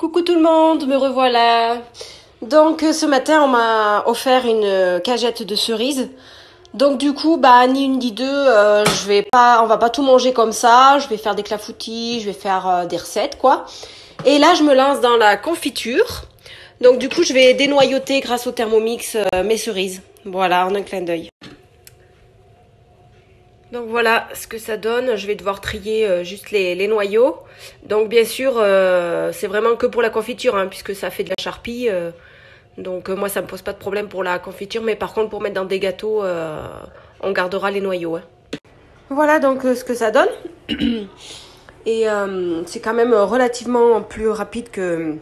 Coucou tout le monde, me revoilà. Donc ce matin on m'a offert une cagette de cerises. Donc du coup ni une ni deux, on va pas tout manger comme ça. Je vais faire des clafoutis, je vais faire des recettes quoi. Et là je me lance dans la confiture. Donc du coup je vais dénoyauter grâce au Thermomix mes cerises. Voilà, en un clin d'œil. Donc voilà ce que ça donne. Je vais devoir trier juste les noyaux. Donc bien sûr, c'est vraiment que pour la confiture, hein, puisque ça fait de la charpie. Donc moi, ça me pose pas de problème pour la confiture. Mais par contre, pour mettre dans des gâteaux, on gardera les noyaux. Hein. Voilà donc ce que ça donne. Et c'est quand même relativement plus rapide que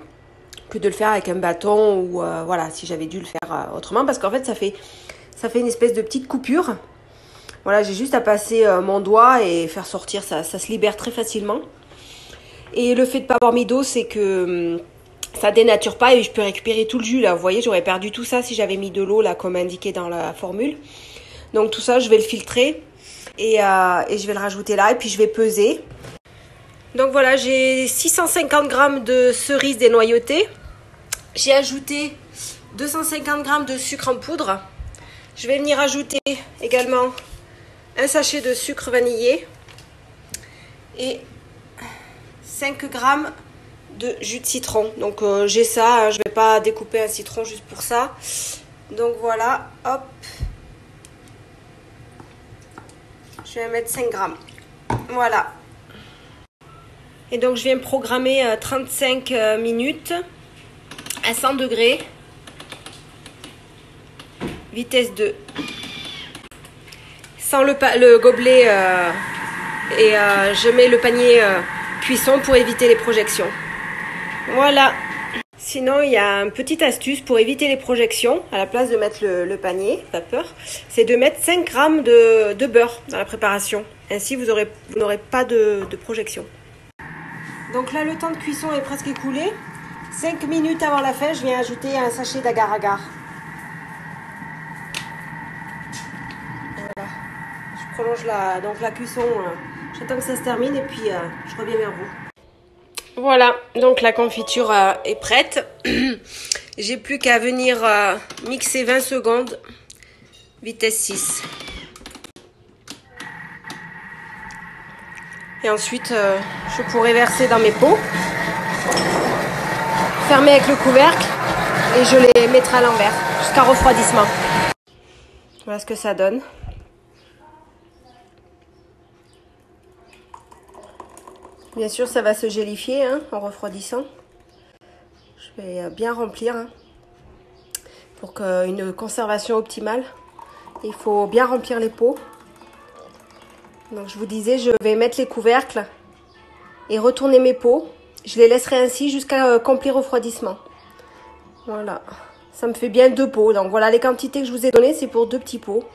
de le faire avec un bâton. Ou voilà, si j'avais dû le faire autrement. Parce qu'en fait, ça fait une espèce de petite coupure. Voilà, j'ai juste à passer mon doigt et faire sortir, ça se libère très facilement. Et le fait de ne pas avoir mis d'eau, c'est que ça dénature pas et je peux récupérer tout le jus là. Vous voyez, j'aurais perdu tout ça si j'avais mis de l'eau là, comme indiqué dans la formule. Donc tout ça, je vais le filtrer et je vais le rajouter là et puis je vais peser. Donc voilà, j'ai 650 g de cerises dénoyautées. J'ai ajouté 250 g de sucre en poudre. Je vais venir ajouter également un sachet de sucre vanillé et 5 g de jus de citron. Donc j'ai ça, hein, je vais pas découper un citron juste pour ça. Donc voilà, hop. Je vais mettre 5 g. Voilà. Et donc je viens programmer 35 minutes à 100 degrés. Vitesse 2. Sans le gobelet et je mets le panier cuisson pour éviter les projections. Voilà. Sinon, il y a une petite astuce pour éviter les projections. À la place de mettre le panier vapeur, c'est de mettre 5 g de beurre dans la préparation. Ainsi, vous n'aurez pas de projection. Donc là, le temps de cuisson est presque écoulé. 5 minutes avant la fin, je viens ajouter un sachet d'agar-agar. Voilà. Je prolonge la cuisson. J'attends que ça se termine et puis je reviens vers vous. Voilà, donc la confiture est prête. J'ai plus qu'à venir mixer 20 secondes, vitesse 6. Et ensuite, je pourrai verser dans mes pots, fermer avec le couvercle et je les mettrai à l'envers jusqu'à refroidissement. Voilà ce que ça donne. Bien sûr, ça va se gélifier hein, en refroidissant. Je vais bien remplir hein, pour une conservation optimale. Il faut bien remplir les pots. Donc je vous disais, je vais mettre les couvercles et retourner mes pots. Je les laisserai ainsi jusqu'à complet refroidissement. Voilà, ça me fait bien 2 pots. Donc voilà, les quantités que je vous ai données, c'est pour 2 petits pots.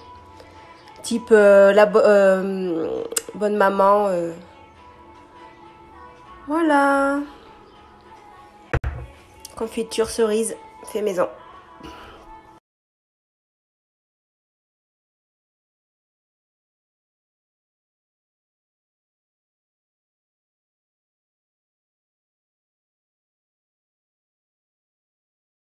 Type la bonne maman. Voilà. Confiture cerise fait maison.